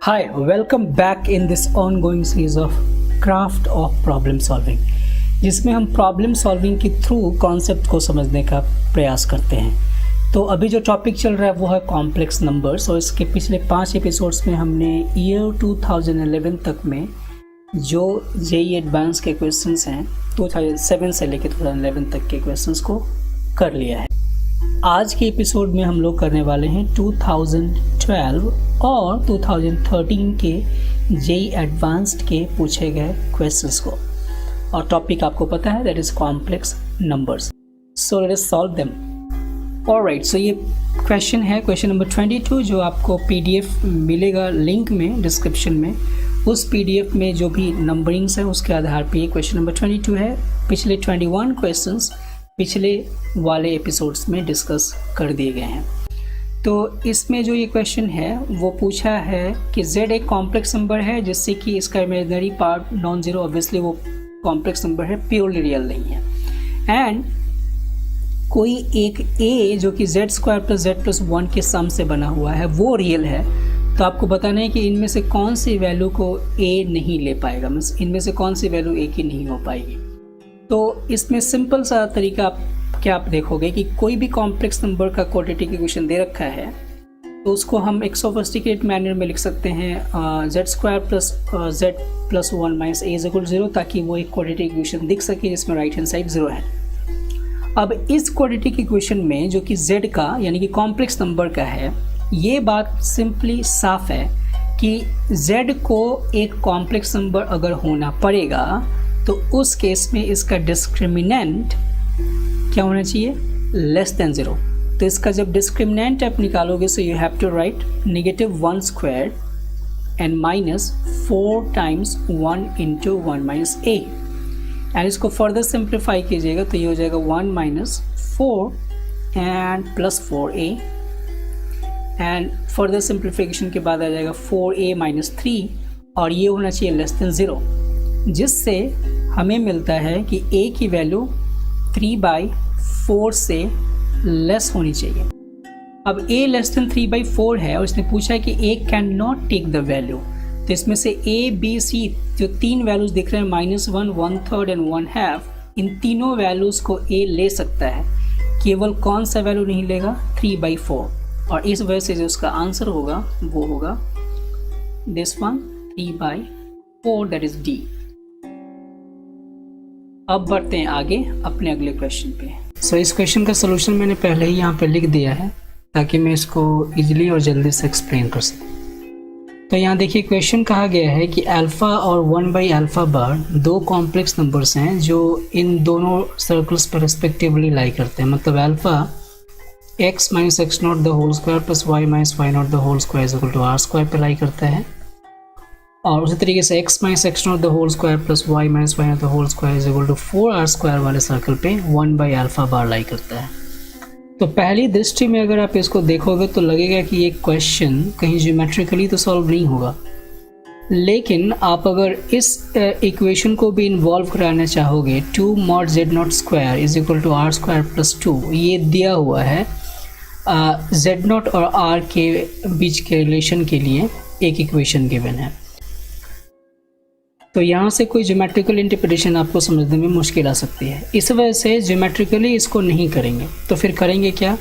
Hi, welcome back in this ongoing series of Craft of Problem Solving, जिसमें हम problem solving के through concept को समझने का प्रयास करते हैं। तो अभी जो टॉपिक चल रहा है वो है कॉम्प्लेक्स नंबर्स, और इसके पिछले 5 एपिसोड्स में हमने ईयर 2011 तक में जो जेईई एडवांस के क्वेश्चंस हैं 2007 से लेकर 2011 तक के क्वेश्चंस को कर लिया है। आज के एपिसोड में हम लोग करने वाले हैं 2012 और 2013 के जेईई एडवांस्ड के पूछे गए क्वेश्चंस को, और टॉपिक आपको पता है, that is complex numbers. So let us solve them. Alright, so ये क्वेश्चन है क्वेश्चन नंबर 22, जो आपको पीडीएफ मिलेगा लिंक में डिस्क्रिप्शन में। उस पीडीएफ में जो भी नंबरिंग्स है उसके आधार पे क्वेश्चन नंबर 22 है। पिछले 21 क्वेश्चंस पिछले वाले एपिसोड्स में डिस्कस कर दिए गए हैं। तो इसमें जो ये क्वेश्चन है वो पूछा है कि z एक कॉम्प्लेक्स नंबर है जिससे कि इसका imaginary part non zero, obviously वो कॉम्प्लेक्स नंबर है, प्योरली रियल नहीं है। एंड कोई एक a जो कि z square plus z plus 1 के सम से बना हुआ है वो रियल है। तो आपको बताना है कि इनमें से कौन सी वैल्यू को a नहीं ले पाएगा, मीन्स इनमें से कौन सी वैल्यू a की नहीं हो पाएगी। तो इसमें सिंपल सा तरीका क्या आप देखोगे कि कोई भी कॉम्प्लेक्स नंबर का क्वाड्रेटिक इक्वेशन दे रखा है तो उसको हम एक सोफिस्टिकेटेड मैनर में लिख सकते हैं z square plus z plus 1 minus a is equal 0, ताकि वो एक क्वाड्रेटिक इक्वेशन दिख सके जिसमें राइट हैंड साइड 0 है। अब इस क्वाड्रेटिक इक्वेशन में जो कि z का यानी कि कॉम्प्लेक्स नंबर का है, ये बात सिंपली साफ है कि z को एक कॉम्प्लेक्स नंबर अगर होना पड़ेगा तो उस केस में इसका डिस्क्रिमिनेंट क्या होना चाहिए, लेस देन 0। तो इसका जब डिस्क्रिमिनेंट आप निकालोगे so you have to write -1 square and minus 4 times 1 into 1 minus a, and इसको फर्दर सिंप्लीफाई कीजिएगा तो ये हो जाएगा 1 माइनस 4 and plus 4a, and further simplification के बाद आ जाएगा 4a माइनस 3, और ये होना चाहिए लेस देन 0, जिससे हमें मिलता है कि a की वैल्यू 3/4 से लेस होनी चाहिए। अब a लेस देन 3/4 है और इसने पूछा है कि a can not take the value. तो इसमें से a b c जो 3 वैल्यूज दिख रहे हैं -1, 1/3 एंड 1/2, इन तीनों वैल्यूज को a ले सकता है, केवल कौन सा वैल्यू नहीं लेगा, 3/4, और इस वजह से जो उसका आंसर होगा वो होगा this one 3/4, that is D। अब बढ़ते हैं आगे अपने अगले क्वेश्चन पे। सो इस क्वेश्चन का सोल्यूशन मैंने पहले ही यहाँ पे लिख दिया है ताकि मैं इसको इजीली और जल्दी से एक्सप्लेन कर सकूँ। तो यहाँ देखिए क्वेश्चन कहा गया है कि अल्फ़ा और 1/अल्फ़ा बार दो कॉम्प्लेक्स नंबर्स हैं जो इन दोनों सर्कल्स पर रिस्पेक्टिवली लाई करते हैं। मतलब alpha x minus x naught the whole square plus y minus y naught the whole square is equal to r square पर लाई करता है, और उसी तरीके से x minus x naught the whole square plus y minus y naught the whole square is equal to 4r square वाले circle पे 1/अल्फ़ा बार लाई करता है। तो पहली दृष्टि में अगर आप इसको देखोगे तो लगेगा कि ये क्वेश्चन कहीं ज्योमेट्रिकली तो सॉल्व नहीं होगा, लेकिन आप अगर इस इक्वेशन को भी इन्वॉल्व कराना चाहोगे 2 mod z naught square is equal to r square plus 2, ये दिया हुआ है z नॉट और r के बीच के रिलेशन के लिए एक इक्वेशन गिवन है। तो यहाँ से कोई ज्योमेट्रिकल इंटरप्रिटेशन आपको समझने में मुश्किल आ सकती है, इस वजह से ज्योमेट्रिकली इसको नहीं करेंगे। तो फिर करेंगे क्या,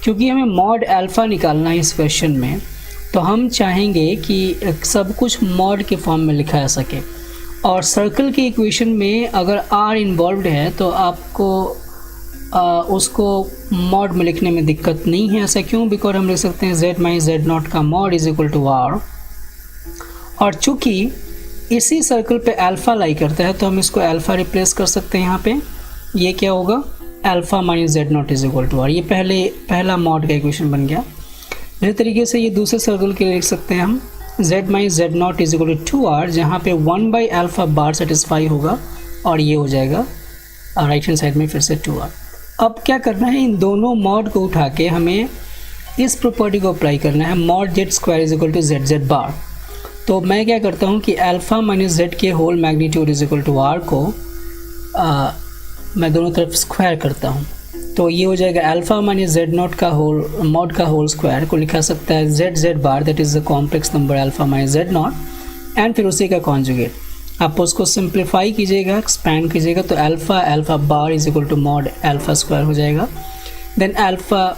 क्योंकि हमें मॉड अल्फ़ा निकालना है इस क्वेश्चन में, तो हम चाहेंगे कि सब कुछ मॉड के फॉर्म में लिखा जा सके। और सर्कल की इक्वेशन में अगर r इन्वॉल्व है तो आपको उसको मॉड में लिखने में दिक्कत नहीं है। ऐसा क्यों, बिकॉज हम लिख सकते हैं z माइनस z नॉट का mod is equal to r, और चूँकि इसी सर्कल पे अल्फ़ा लाई करता है तो हम इसको अल्फ़ा रिप्लेस कर सकते हैं यहाँ पे। ये क्या होगा, alpha minus Z naught is equal to r, ये पहला मॉड का इक्वेशन बन गया। इसी तरीके से ये दूसरे सर्कल के लिए लिख सकते हैं हम z minus Z naught is equal to 2r, जहाँ पे 1/अल्फ़ा बार सेटिस्फाई होगा, और ये हो जाएगा राइट हैंड साइड में फिर से 2r। अब क्या करना है, इन दोनों मॉड को उठा के हमें इस प्रॉपर्टी को अप्लाई करना है, mod Z square is equal to Z Z bar. तो मैं क्या करता हूँ कि अल्फ़ा माइनस जेड के whole magnitude is equal to R को मैं दोनों तरफ स्क्वायर करता हूँ। तो ये हो जाएगा अल्फा माइनस जेड नॉट का होल मॉड का होल स्क्वायर को लिखा सकता है Z Z bar, that is the complex number alpha minus Z naught and फिर उसी का कॉन्जुगेट। आप उसको सिंप्लीफाई कीजिएगा, एक्सपैंड कीजिएगा तो alpha alpha bar is equal to mod alpha square हो जाएगा। Then alpha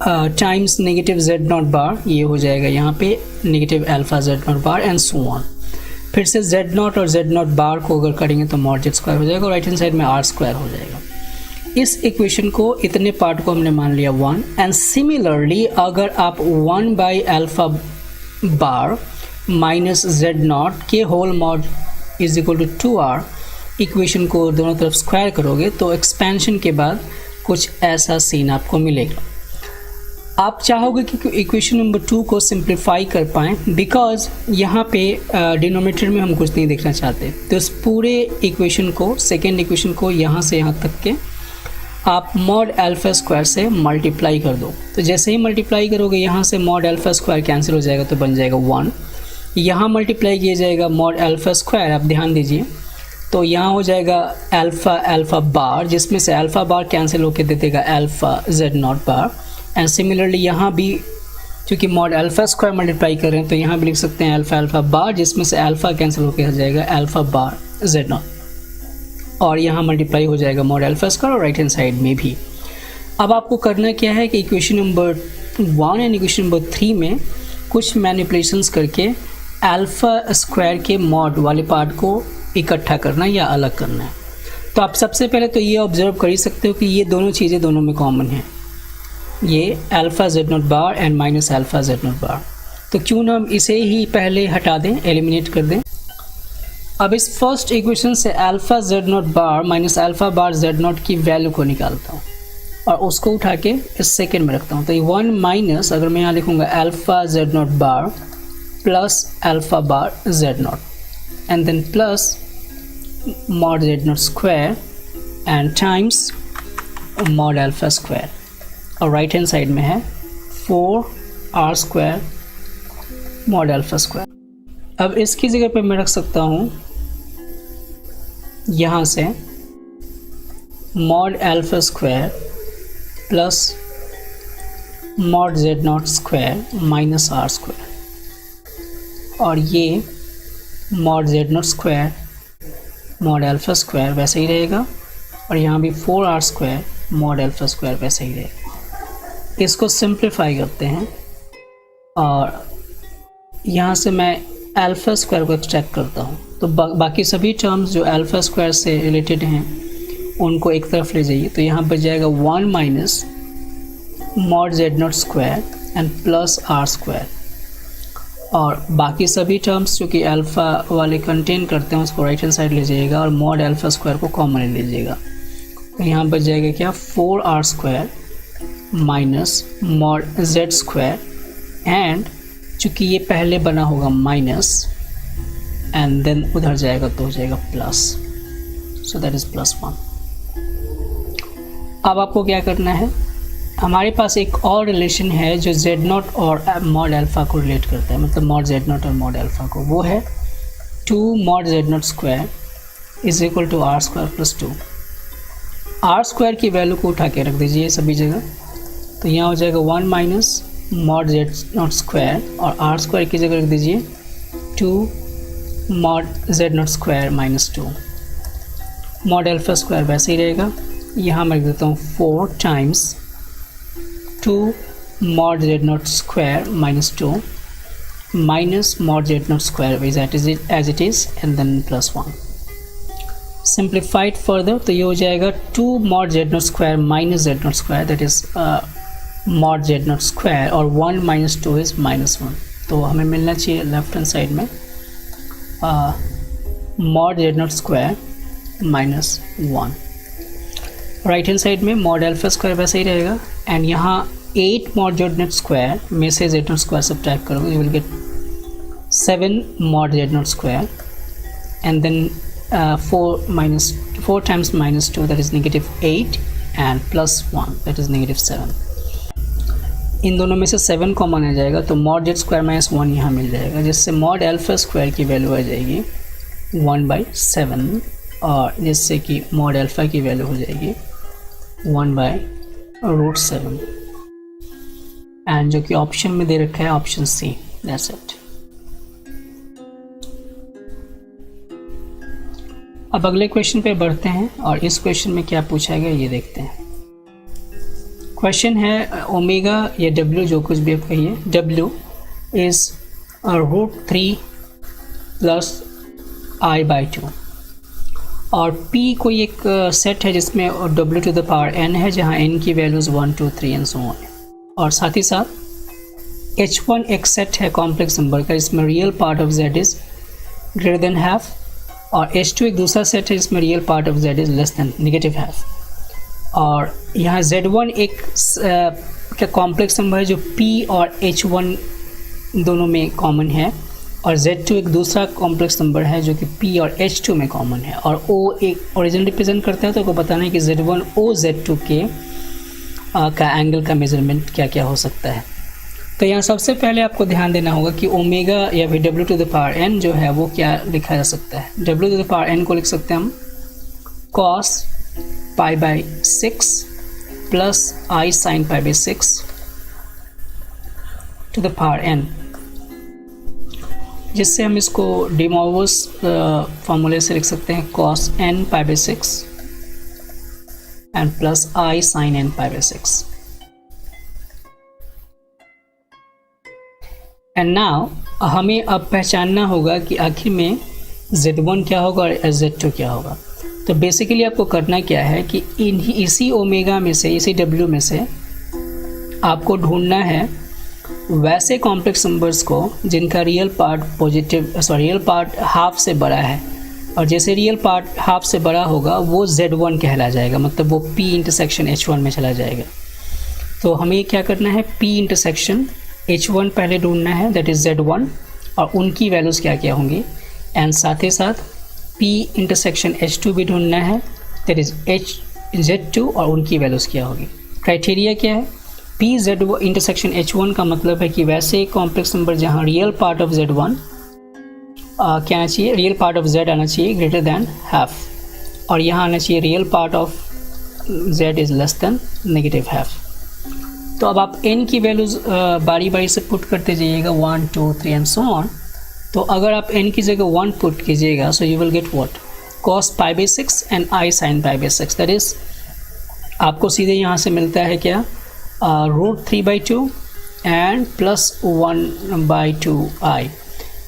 times negative Z not bar, ये हो जाएगा यहाँ पे negative alpha Z not bar and so on. फिर से जेड नॉट और जेड नॉट बार को अगर करेंगे तो मॉड जेड स्क्वायर हो जाएगा और राइट हैंड साइड में आर स्क्वायर हो जाएगा। इस इक्वेशन को इतने पार्ट को हमने मान लिया 1 एंड सिमिलरली अगर आप 1 by alpha bar minus Z not के whole mod is equal to 2r equation को दोनों तरफ स्क्वायर करोगे तो एक्सपेंशन के बाद कुछ ऐसा सीन आपको मिलेगा। आप चाहोगे कि इक्वेशन नंबर 2 को सिंप्लीफाई कर पाएँ बिकॉज यहाँ पे डिनोमिनेटर में हम कुछ नहीं देखना चाहते, तो इस पूरे इक्वेशन को सेकेंड इक्वेशन को यहाँ से यहाँ तक के आप मॉड अल्फा स्क्वायर से मल्टीप्लाई कर दो। तो जैसे ही मल्टीप्लाई करोगे यहाँ से मॉड अल्फा स्क्वायर कैंसिल हो जाएगा तो बन जाएगा 1। यहाँ मल्टीप्लाई किया जाएगा मॉड अल्फा स्क्वायर, आप ध्यान दीजिए, तो यहाँ हो जाएगा अल्फा अल्फा बार जिसमें से अल्फा बार कैंसिल होकर दे देगा alpha Z not bar and similarly यहाँ भी क्योंकि मॉड अल्फा स्क्वायर मल्टीप्लाई कर रहे हैं तो यहाँ भी लिख सकते हैं अल्फा अल्फा बार जिसमें से अल्फा कैंसिल होकर आ जाएगा अल्फा बार जेड नॉट और यहाँ मल्टीप्लाई हो जाएगा मॉड अल्फा स्क्वायर और राइट हैंड साइड में भी। अब आपको करना क्या है कि equation number 1 and equation number 3 में कुछ मैनिपुलेशंस करके अल्फा स्क्वायर के मॉड वाले पार्ट को इकट्ठा करना या अलग करना है। तो आप सबसे पहले तो ये ऑब्जर्व कर ही सकते हो कि ये दोनों चीज़ें दोनों में कॉमन हैं, ये alpha Z not bar and minus alpha Z not bar. तो क्यों ना हम इसे ही पहले हटा दें, एलिमिनेट कर दें। अब इस फर्स्ट इक्वेशन से alpha Z not bar minus alpha bar z not की वैल्यू को निकालता हूँ और उसको उठा के इस सेकेंड में रखता हूँ। तो ये 1 माइनस अगर मैं यहाँ लिखूँगा alpha Z not bar plus alpha bar z naught and then plus mod z naught square and times mod alpha square और राइट हैंड साइड में है 4r square mod alpha square. अब इसकी जगह पे मैं रख सकता हूँ यहाँ से mod alpha square plus mod z naught square minus r square और ये mod z naught square mod alpha square वैसे ही रहेगा और यहाँ भी 4r square mod alpha square वैसे ही रहेगा। इसको सिंप्लीफाई करते हैं और यहाँ से मैं अल्फा स्क्वायर को एक्सट्रैक्ट करता हूँ तो बाकी सभी टर्म्स जो अल्फा स्क्वायर से रिलेटेड हैं उनको एक तरफ ले जाइए। तो यहाँ पर जाएगा 1 minus mod z naught square and plus r square और बाकी सभी टर्म्स जो कि अल्फ़ा वाले कंटेन करते हैं उसको राइट हैंड साइड ले जाइएगा और मॉड अल्फ़ा स्क्वायर को कॉमन ले लीजिएगा। तो यहाँ पर जाएगा क्या 4r square minus mod Z square and चूँकि ये पहले बना होगा माइनस एंड देन उधर जाएगा तो हो जाएगा प्लस, सो दैट इज़ +1। अब आपको क्या करना है, हमारे पास एक और रिलेशन है जो जेड नॉट और मॉड अल्फ़ा को रिलेट करता है, मतलब मॉड जेड नॉट और मॉड अल्फ़ा को, वो है 2 mod z naught square is equal to r square plus 2। r square की वैल्यू को उठा के रख दीजिए सभी जगह, तो यहाँ हो जाएगा 1 minus mod z naught square और r स्क्वायर की जगह रख दीजिए 2 mod z naught square minus 2। Mod alpha square वैसे ही रहेगा, यहाँ मैं रख देता हूँ 4 times 2 mod z naught square minus 2 minus mod z naught square is as it is and then +1. Simplified further तो ये हो जाएगा 2 mod z naught square minus z naught square that is mod z naught square और 1 minus 2 is -1। तो हमें मिलना चाहिए left hand side में mod z naught square -1। Right hand side में मॉड अल्फ़ा स्क्वायर वैसे ही रहेगा एंड यहाँ 8 मॉड जेड नॉट स्क्वायर में से जेड नॉट स्क्वायर सब्ट्रैक्ट करोगे you will get 7 mod z naught square and then 4 times -2 that is -8 and +1 that is -7। इन दोनों में से 7 कॉमन आ जाएगा तो मॉड जेड स्क्वायर -1 यहाँ मिल जाएगा, जिससे मॉड अल्फ़ा स्क्वायर की वैल्यू आ जाएगी 1/7 और जिससे कि मॉड अल्फ़ा की वैल्यू हो जाएगी 1/√7 एंड जो कि ऑप्शन में दे रखा है ऑप्शन सी, दैट्स इट। अब अगले क्वेश्चन पे बढ़ते हैं और इस क्वेश्चन में क्या पूछा गया ये देखते हैं। क्वेश्चन है ओमेगा या डब्ल्यू जो कुछ भी आप कहिए, डब्ल्यू इज √3 + i/2 और p कोई एक सेट है जिसमें w⁴n है जहाँ n की वैल्यूज़ 1 2 3 एंड सो ऑन है, और साथ ही साथ h1 एक सेट है कॉम्प्लेक्स नंबर का जिसमें real part of z is greater than half, और h2 एक दूसरा सेट है जिसमें real part of z is less than negative half, और यहाँ z1 एक का कॉम्प्लेक्स नंबर है जो p और h1 दोनों में कॉमन है, और z2 एक दूसरा कॉम्प्लेक्स नंबर है जो कि p और h2 में कॉमन है, और o एक ओरिजिन रिप्रेजेंट करता है। तो आपको बताना है कि z1 o z2 के का एंगल का मेजरमेंट क्या क्या हो सकता है। तो यहाँ सबसे पहले आपको ध्यान देना होगा कि ओमेगा या फिर w⁴n जो है वो क्या लिखा जा सकता है। w⁴n को लिख सकते हैं हम cos π/6 + i sin π/6 to the power n, जिससे हम इसको De Moivre's फॉर्मूले से लिख सकते हैं cos n π/6 and plus i sin n π/6। And now हमें अब पहचानना होगा कि आखिर में z1 क्या होगा और z2 क्या होगा। तो बेसिकली आपको करना क्या है कि इसी ओमेगा में से, इसी w में से आपको ढूंढना है वैसे कॉम्प्लेक्स नंबर्स को जिनका रियल पार्ट हाफ से बड़ा है, और जैसे रियल पार्ट हाफ से बड़ा होगा वो z1 कहला जाएगा, मतलब वो p इंटरसेक्शन h1 में चला जाएगा। तो हमें क्या करना है, p इंटरसेक्शन h1 पहले ढूंढना है, दैट इज़ z1, और उनकी वैल्यूज़ क्या क्या होंगी, एंड साथ ही साथ p इंटरसेक्शन h2 भी ढूंढना है, दैट इज़ z2, और उनकी वैल्यूज़ क्या होगी। क्राइटेरिया क्या है, p z इंटरसेक्शन h1 का मतलब है कि वैसे कॉम्प्लेक्स नंबर जहाँ रियल पार्ट ऑफ z1 क्या आना चाहिए, रियल पार्ट ऑफ z आना चाहिए ग्रेटर दैन हाफ, और यहाँ आना चाहिए real part of z is less than negative half. तो अब आप n की वैल्यूज़ बारी बारी से पुट करते जाइएगा 1 2 3 एंड सो ऑन। तो अगर आप n की जगह 1 पुट कीजिएगा so you will get what, cos π/6 and i sin π/6, that is आपको सीधे यहाँ से मिलता है क्या, √3/2 एंड प्लस 1/2i।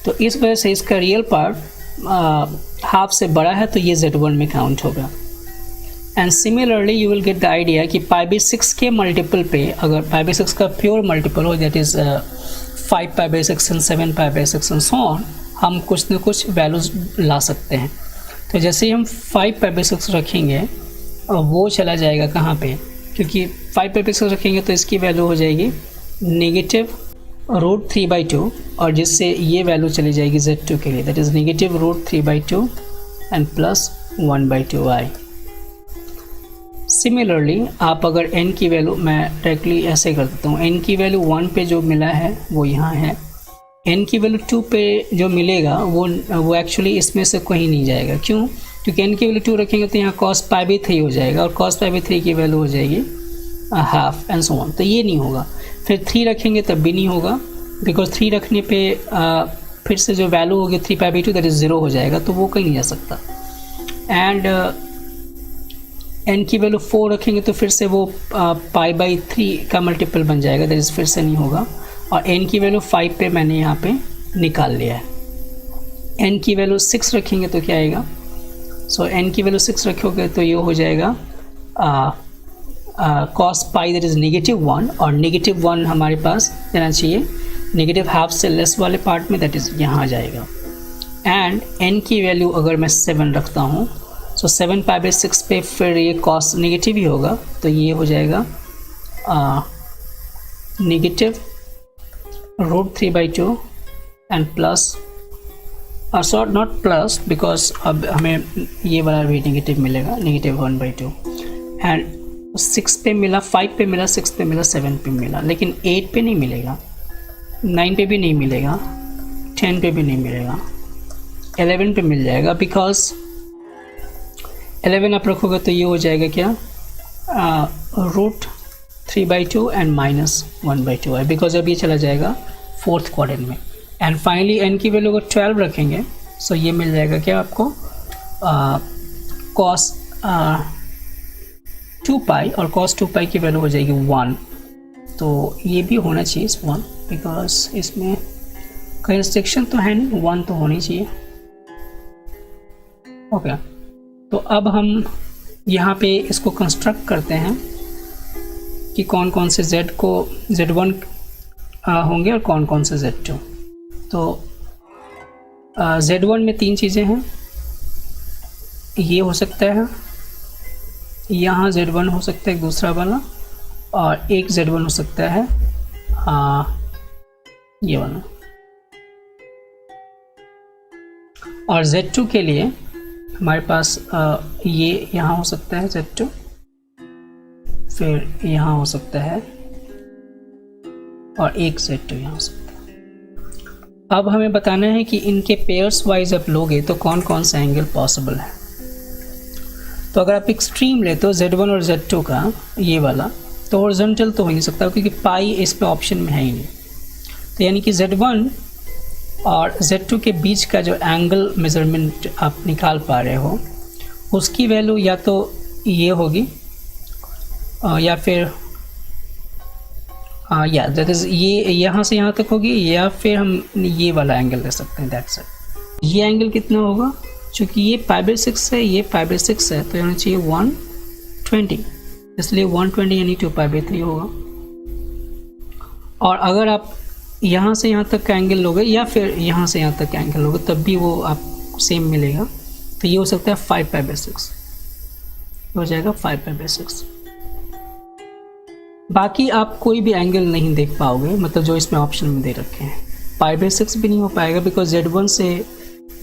तो इस वजह से इसका रियल पार्ट हाफ से बड़ा है तो ये z1 में काउंट होगा। And similarly you will get the idea कि π/6 के मल्टीपल पे अगर π/6 का प्योर मल्टीपल हो, that is 5 π/6 and 7 π/6 and so on, हम कुछ न कुछ वैल्यूज़ ला सकते हैं। तो जैसे ही हम 5 π/6 रखेंगे वो चला जाएगा कहाँ पे, क्योंकि 5 π/6 रखेंगे तो इसकी वैल्यू हो जाएगी -√3/2, और जिससे ये वैल्यू चली जाएगी z2 के लिए, that is -√3/2 and plus 1/2i। Similarly आप अगर n की वैल्यू, मैं डायरेक्टली ऐसे कर देता हूँ, n की वैल्यू 1 पे जो मिला है वो यहाँ है, n की वैल्यू 2 पे जो मिलेगा वो एक्चुअली इसमें से कहीं नहीं जाएगा। क्यों, क्योंकि n की वैल्यू 2 रखेंगे तो यहाँ cos π/3 हो जाएगा, और cos π/3 की वैल्यू हो जाएगी हाफ एंड सो ऑन, तो ये नहीं होगा। फिर 3 रखेंगे तब भी नहीं होगा, बिकॉज 3 रखने पे फिर से जो वैल्यू होगी 3π/2 दैट इज़ 0 हो जाएगा, तो वो कहीं नहीं जा सकता। एंड n की वैल्यू 4 रखेंगे तो फिर से वो π/3 का मल्टीपल बन जाएगा, दैट इज़ फिर से नहीं होगा। और n की वैल्यू 5 पे मैंने यहाँ पे निकाल लिया है। n की वैल्यू 6 रखेंगे तो क्या आएगा, सो n की वैल्यू 6 रखोगे तो ये हो जाएगा cos पाई दैट इज़ -1, और -1 हमारे पास जाना चाहिए नेगेटिव हाफ से लेस वाले पार्ट में, दैट इज़ यहाँ आ जाएगा। एंड n की वैल्यू अगर मैं 7 रखता हूँ, सो 7 π/6 पे फिर ये cos नेगेटिव ही होगा, तो ये हो जाएगा -√3/2 and plus sorry not plus, because अब हमें ये वाला भी नेगेटिव मिलेगा, -1/2 एंड 6 पे मिला, 5 पे मिला, 6 पे मिला, 7 पे मिला, लेकिन 8 पे नहीं मिलेगा, 9 पे भी नहीं मिलेगा, 10 पे भी नहीं मिलेगा, 11 पे मिल जाएगा, बिकॉज 11 आप रखोगे तो ये हो जाएगा क्या रूट 3/2 एंड -1/2 है, बिकॉज अब ये चला जाएगा फोर्थ क्वाड्रेंट में। एंड फाइनली एन की वैल्यू अगर 12 रखेंगे सो ये मिल जाएगा क्या आपको cos 2π, और cos 2π की वैल्यू हो जाएगी 1। तो ये भी होना चाहिए इस 1, बिकॉज इसमें कोई रिस्ट्रिक्शन तो है नहीं, 1 तो होनी चाहिए। ओके, तो अब हम यहाँ पे इसको कंस्ट्रक्ट करते हैं कि कौन कौन से z को z1 होंगे और कौन कौन से z2। तो z1 में 3 चीज़ें हैं, ये हो सकता है, यहाँ z1 हो सकता है एक दूसरा वाला, और एक z1 हो सकता है ये वाला। और z2 के लिए हमारे पास ये यहाँ हो सकता है z2, फिर यहाँ हो सकता है, और एक z2 यहाँ हो सकता है। अब हमें बताना है कि इनके पेयर्स वाइज आप लोगे तो कौन कौन सा एंगल पॉसिबल है। तो अगर आप एक्सट्रीम लेते हो z1 और z2 का ये वाला, तो हॉरिजॉन्टल तो हो नहीं सकता क्योंकि पाई इस पे ऑप्शन में है ही नहीं। तो यानी कि z1 और z2 के बीच का जो एंगल मेजरमेंट आप निकाल पा रहे हो उसकी वैल्यू या तो ये होगी या फिर या दैट इज़ ये यहाँ से यहाँ तक होगी, या फिर हम ये वाला एंगल ले सकते हैं, दैट्स इट। ये एंगल कितना होगा, चूँकि ये π/6 है, ये π/6 है, तो होना चाहिए 120, इसलिए 120 यानी 2π/3 होगा। और अगर आप यहाँ से यहाँ तक का एंगल लोगे या फिर यहाँ से यहाँ तक का एंगल लोगे तब भी वो आप सेम मिलेगा। तो ये हो सकता है 5π/6, हो जाएगा 5π/6। बाकी आप कोई भी एंगल नहीं देख पाओगे, मतलब जो इसमें ऑप्शन में दे रखे हैं। π/6 भी नहीं हो पाएगा बिकॉज z1 से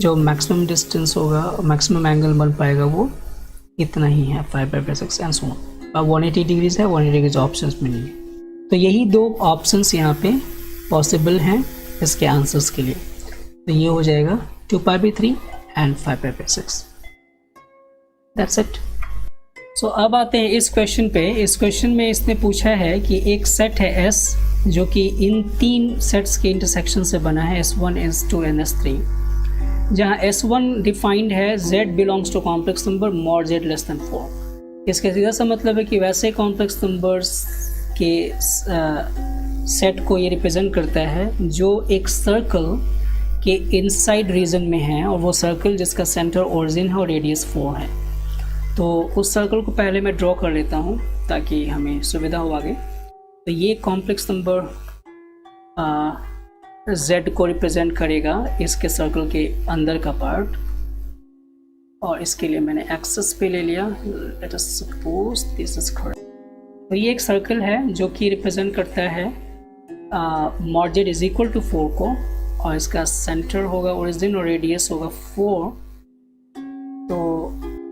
जो मैक्सिमम डिस्टेंस होगा, मैक्सिमम एंगल बन पाएगा वो इतना ही है, 5π/6 एंड सो ऑन। अब 180 डिग्रीज है, 180 डिग्रीज ऑप्शंस में नहीं है। तो यही 2 ऑप्शंस यहाँ पे पॉसिबल हैं इसके आंसर्स के लिए। तो ये हो जाएगा 2π/3 एंड 5π/6, दैट्स इट। सो अब आते हैं इस क्वेश्चन पे। इस क्वेश्चन में इसने पूछा है कि एक सेट है S जो कि इन 3 सेट्स के इंटरसेक्शन से बना है, S1, S2 एंड S3, जहाँ S1 डिफाइंड है Z belongs to complex number mod Z less than 4। इसका सीधा सा मतलब है कि वैसे कॉम्प्लेक्स नंबर्स के सेट को ये रिप्रेजेंट करता है जो एक सर्कल के इनसाइड रीजन में है, और वो सर्कल जिसका सेंटर ओरिजिन है और रेडियस 4 है। तो उस सर्कल को पहले मैं ड्रॉ कर लेता हूँ ताकि हमें सुविधा हो आगे। तो ये कॉम्प्लेक्स नंबर Z को रिप्रेजेंट करेगा इसके सर्कल के अंदर का पार्ट, और इसके लिए मैंने एक्सेस पे ले लिया। Let us suppose this is correct. तो ये एक सर्कल है जो कि रिप्रेजेंट करता है mod Z is equal to 4 को, और इसका सेंटर होगा ओरिजिन और रेडियस होगा 4।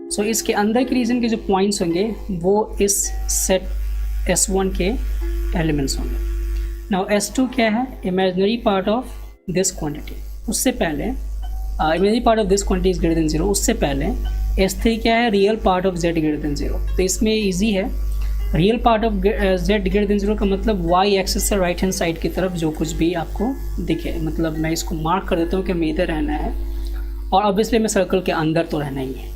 तो इसके अंदर के रीजन के जो पॉइंट्स होंगे वो इस सेट S1 के एलिमेंट्स होंगे। नाउ S2 क्या है, imaginary part of this quantity. उससे पहले imaginary part of this quantity is greater than 0। उससे पहले S3 क्या है, real part of Z greater than 0। तो इसमें इजी है, real part of Z greater than 0 का मतलब y एक्सिस से राइट हैंड साइड की तरफ जो कुछ भी आपको दिखे, मतलब मैं इसको मार्क कर देता हूँ कि हमें इधर रहना है, और ऑब्वियसली मैं सर्कल के अंदर तो रहना ही है।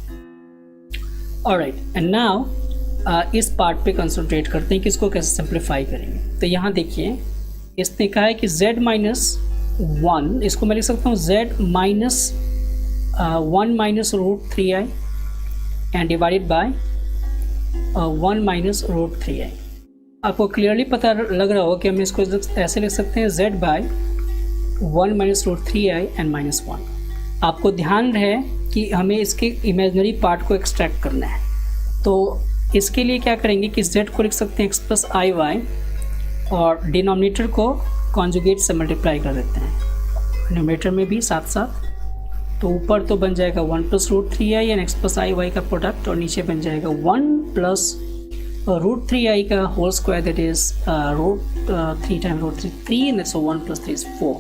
ऑलराइट, एंड नाउ इस पार्ट पे कंसंट्रेट करते हैं कि इसको कैसे सिंप्लीफाई करेंगे। तो यहाँ देखिए इसने कहा है कि z माइनस 1, इसको मैं लिख सकता हूँ z minus 1 minus root 3i and divided by 1 minus root 3i। आपको क्लियरली पता लग रहा होगा कि हम इसको ऐसे लिख सकते हैं z by 1 minus root 3i and minus 1। आपको ध्यान रहे कि हमें इसके इमेजिनरी पार्ट को एक्सट्रैक्ट करना है। तो इसके लिए क्या करेंगे कि z को लिख सकते हैं x प्लस आई वाई, और डिनोमिनेटर को कॉन्जुगेट से मल्टीप्लाई कर देते हैं न्यूमरेटर में भी साथ साथ। तो ऊपर तो बन जाएगा 1 plus root 3i and x plus i y का प्रोडक्ट, और नीचे बन जाएगा 1 प्लस रूट 3i का whole square, that is root 3 time root 3 and so 1 plus 3 is 4,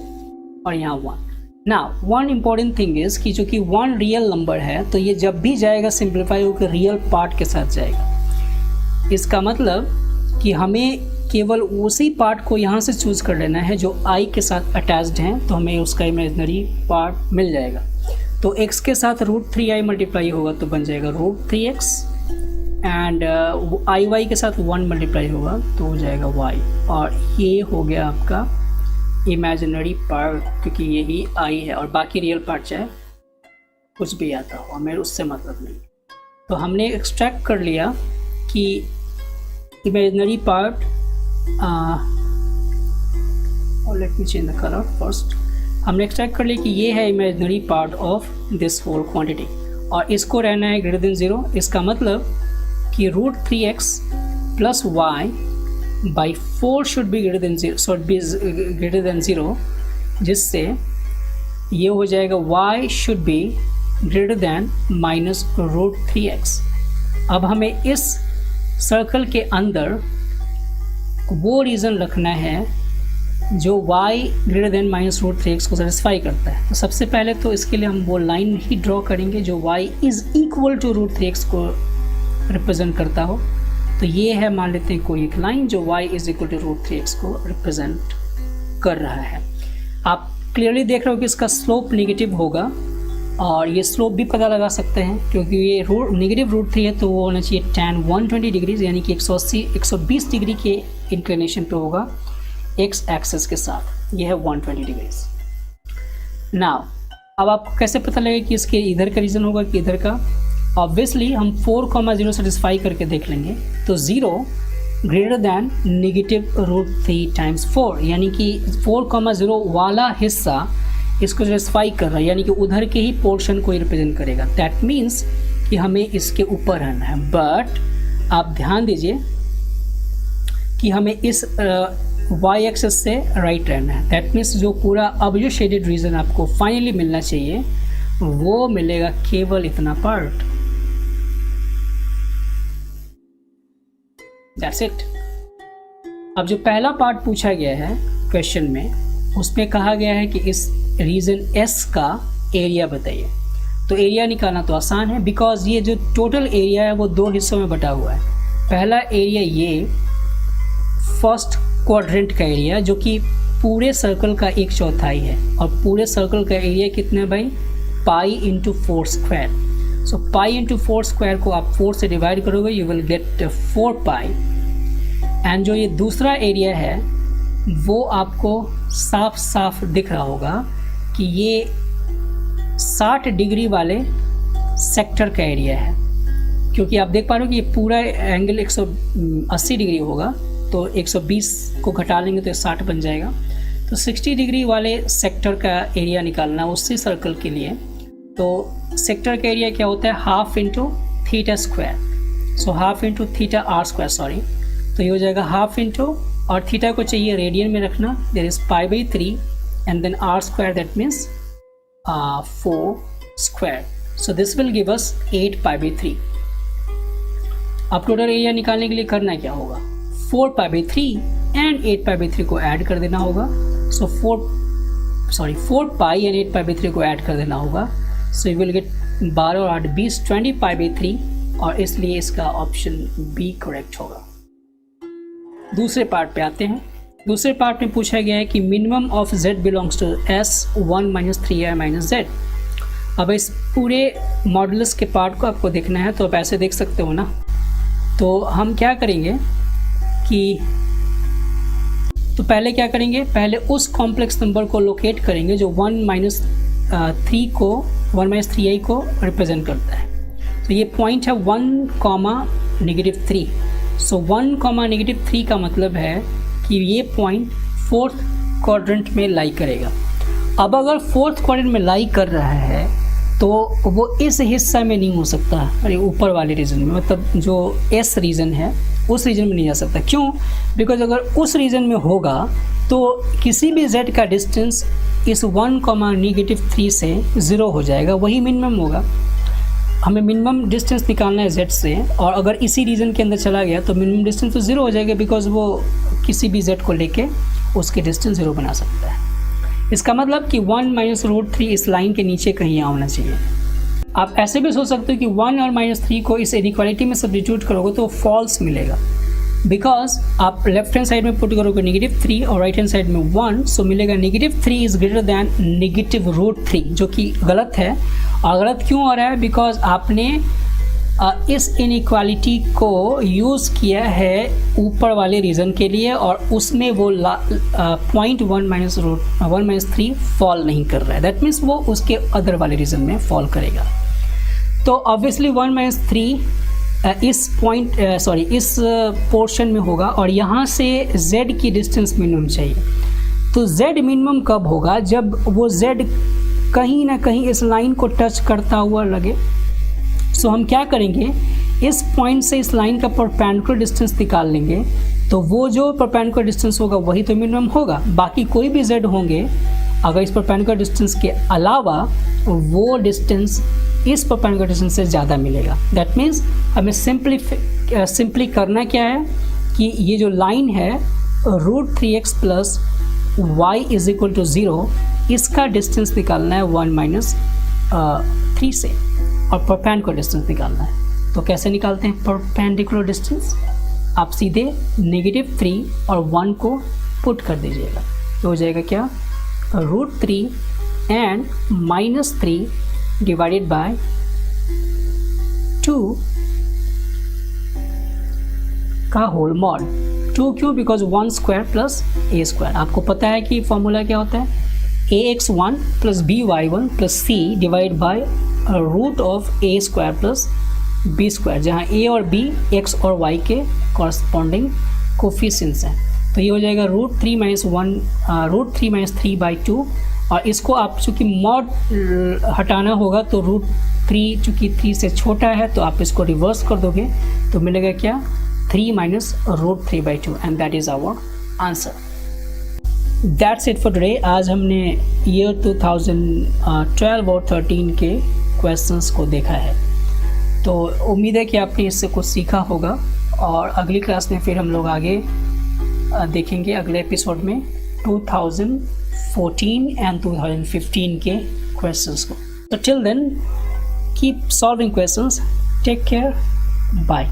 और यहाँ 1। Now one important thing is कि जो कि 1 रियल नंबर है, तो ये जब भी जाएगा सिंप्लीफाई होकर रियल पार्ट के साथ जाएगा। इसका मतलब कि हमें केवल उसी पार्ट को यहाँ से चूज़ कर लेना है जो i के साथ अटैच्ड हैं, तो हमें उसका इमेजिनरी पार्ट मिल जाएगा। तो x के साथ √3i मल्टीप्लाई होगा तो बन जाएगा √3x, एंड iy के साथ 1 मल्टीप्लाई होगा तो हो जाएगा y, और ये हो गया आपका इमेजिनरी पार्ट, क्योंकि यही i है और बाकी रियल पार्ट चाहे कुछ भी आता हो, हमें उससे मतलब नहीं। तो हमने एक्सट्रैक्ट कर लिया कि imaginary part, let me change the colour first. हमने एक्सट्रैक्ट कर लिया कि ये है imaginary part of this whole quantity, और इसको रहना है ग्रेटर देन 0। इसका मतलब कि √3x plus y by 4 should be greater than 0, should be greater than 0, जिससे ये हो जाएगा y should be greater than minus √3x। अब हमें इस सर्कल के अंदर वो रीज़न रखना है जो y greater than minus √3x को सेटिस्फाई करता है। तो सबसे पहले तो इसके लिए हम वो लाइन ही ड्रॉ करेंगे जो y is equal to √3x को रिप्रेजेंट करता हो। तो ये है, मान लेते हैं कोई एक लाइन जो y is equal to √3x को रिप्रेजेंट कर रहा है। आप क्लियरली देख रहे हो कि इसका स्लोप नेगेटिव होगा, और ये स्लोप भी पता लगा सकते हैं क्योंकि ये नेगेटिव √3 है, तो वो होना चाहिए tan 120 डिग्रीज, यानी कि 120 डिग्री के इंक्लिनेशन पे होगा x एक्सिस के साथ। ये है 120 डिग्रीज। नाउ अब आपको कैसे पता लगेगा कि इसके इधर का रीज़न होगा कि इधर का? ऑब्वियसली हम 4,0 सेटिस्फाई करके देख लेंगे। तो 0 ग्रेटर दैन नेगेटिव √3 टाइम्स 4, यानी कि 4,0 वाला हिस्सा इसको सेटिस्फाई कर रहा है, यानी कि उधर के ही पोर्शन को रिप्रेजेंट करेगा। दैट मीन्स कि हमें इसके ऊपर रहना है। बट आप ध्यान दीजिए कि हमें इस y एक्सिस से राइट रहना है। दैट मीन्स जो पूरा अब जो शेडेड रीजन आपको फाइनली मिलना चाहिए वो मिलेगा केवल इतना पार्ट। That's it. अब जो पहला पार्ट पूछा गया है क्वेश्चन में, उसमें कहा गया है कि इस रीजन S का एरिया बताइए। तो एरिया निकालना तो आसान है, बिकॉज ये जो टोटल एरिया है वो 2 हिस्सों में बटा हुआ है। पहला एरिया ये फर्स्ट क्वाड्रेंट का एरिया, जो कि पूरे सर्कल का 1/4 है, और पूरे सर्कल का एरिया कितना है भाई? Pi into 4 square. So pi into 4 square को आप 4 से डिवाइड करोगे, you will get 4 pi. And जो ये दूसरा एरिया है वो आपको साफ साफ दिख रहा होगा कि ये 60 डिग्री वाले सेक्टर का एरिया है, क्योंकि आप देख पा रहे हो कि ये पूरा एंगल 180 डिग्री होगा, तो 120 को घटा लेंगे तो 60 बन जाएगा। तो 60 डिग्री वाले सेक्टर का एरिया निकालना उसी सर्कल के लिए। तो सेक्टर का एरिया क्या होता है? Half into theta square. So half into theta r square, sorry. तो ये हो जाएगा हाफ इंटू, और थीटा को चाहिए रेडियन में रखना, there is π/3 and then r square, that means 4 square. So this will give us 8 π/3। अब टोटल एरिया निकालने के लिए करना क्या होगा? 4 π/3 एंड 8 π/3 को ऐड कर देना होगा। सो 4 पाई एंड 8 π/3 को ऐड कर देना होगा। सो यू विल गेट 12 और 8 20 20 π/3, और इसलिए इसका ऑप्शन बी करेक्ट होगा। दूसरे पार्ट पे आते हैं। दूसरे पार्ट में पूछा गया है कि minimum of z belongs to S1 - 3i - z। अब इस पूरे मॉडुलस के पार्ट को आपको देखना है, तो आप ऐसे देख सकते हो ना। तो हम क्या करेंगे कि तो पहले क्या करेंगे, पहले उस कॉम्प्लेक्स नंबर को लोकेट करेंगे जो 1 - 3i को रिप्रेजेंट करता है। तो ये पॉइंट है 1, -3। सो 1, -3 का मतलब है कि ये पॉइंट 4th क्वाड्रेंट में लाई करेगा। अब अगर 4th क्वाड्रेंट में लाई कर रहा है तो वो इस हिस्सा में नहीं हो सकता, अरे ऊपर वाले रीजन में, मतलब जो S रीजन है उस रीजन में नहीं जा सकता। क्यों? बिकॉज अगर उस रीजन में होगा तो किसी भी z का डिस्टेंस इस 1, -3 से 0 हो जाएगा, वही मिनिमम होगा। हमें मिनिमम डिस्टेंस निकालना है z से, और अगर इसी रीजन के अंदर चला गया तो मिनिमम डिस्टेंस तो 0 हो जाएगा, बिकॉज वो किसी भी z को लेके उसके डिस्टेंस 0 बना सकता है। इसका मतलब कि 1 - √3 इस लाइन के नीचे कहीं होना चाहिए। आप ऐसे भी सोच सकते हो कि 1 और -3 को इस इनइक्वालिटी में सब्स्टिट्यूट करोगे तो फॉल्स मिलेगा, बिकॉज आप लेफ्ट हैंड साइड में पुट करोगे -3 और राइट हैंड साइड में 1, सो मिलेगा -3 इज ग्रेटर दैन -√3, जो कि गलत है। और गलत क्यों हो रहा है? बिकॉज आपने इस इनइक्वालिटी को यूज़ किया है ऊपर वाले रीज़न के लिए और उसमें वो 0.1 - 3 फॉल नहीं कर रहा है। दैट मीन्स वो उसके अदर वाले रीज़न में फॉल करेगा। तो ऑब्वियसली 1 - 3 इस पोर्शन में होगा और यहाँ से z की डिस्टेंस मिनिमम चाहिए। तो z मिनिमम कब होगा? जब वो z कहीं ना कहीं इस लाइन को टच करता हुआ लगे। सो हम क्या करेंगे, इस पॉइंट से इस लाइन का परपेंडिकुलर डिस्टेंस निकाल लेंगे, तो वो जो परपेंडिकुलर डिस्टेंस होगा वही तो मिनिमम होगा। बाकी कोई भी z होंगे अगर इस परपेंडिकुलर डिस्टेंस के अलावा वो डिस्टेंस इस परपेंडिकुलर डिस्टेंस से ज़्यादा मिलेगा। दैट मीन्स हमें सिंपली करना क्या है कि ये जो लाइन है √3x + y = 0, इसका डिस्टेंस निकालना है 1 - 3 से और परपेंडिकुलर डिस्टेंस निकालना है। तो कैसे निकालते हैं परपेंडिकुलर डिस्टेंस? आप सीधे -3 और 1 को पुट कर दीजिएगा, तो हो जाएगा क्या, √3 एंड -3 डिवाइडेड बाय 2 का होल मॉड। 2 क्यों? Because 1² + a²। आपको पता है कि फॉर्मूला क्या होता है, ax1 + by1 + c divide by √a² + b², जहाँ a और b x और y के कॉरस्पॉन्डिंग कोफिशिएंट्स हैं। तो ये हो जाएगा √3 - 3/2 और इसको आप चूँकि मॉड हटाना होगा तो √3 चूँकि 3 से छोटा है तो आप इसको रिवर्स कर दोगे तो मिलेगा क्या, 3 - √3/2 and that is our answer. That's it for today. आज हमने ईयर 2012 और 13 के क्वेश्चंस को देखा है, तो उम्मीद है कि आपने इससे कुछ सीखा होगा और अगली क्लास में फिर हम लोग आगे देखेंगे अगले एपिसोड में 2014 एंड 2015 के क्वेश्चंस को। तो till then keep solving questions, take care, bye.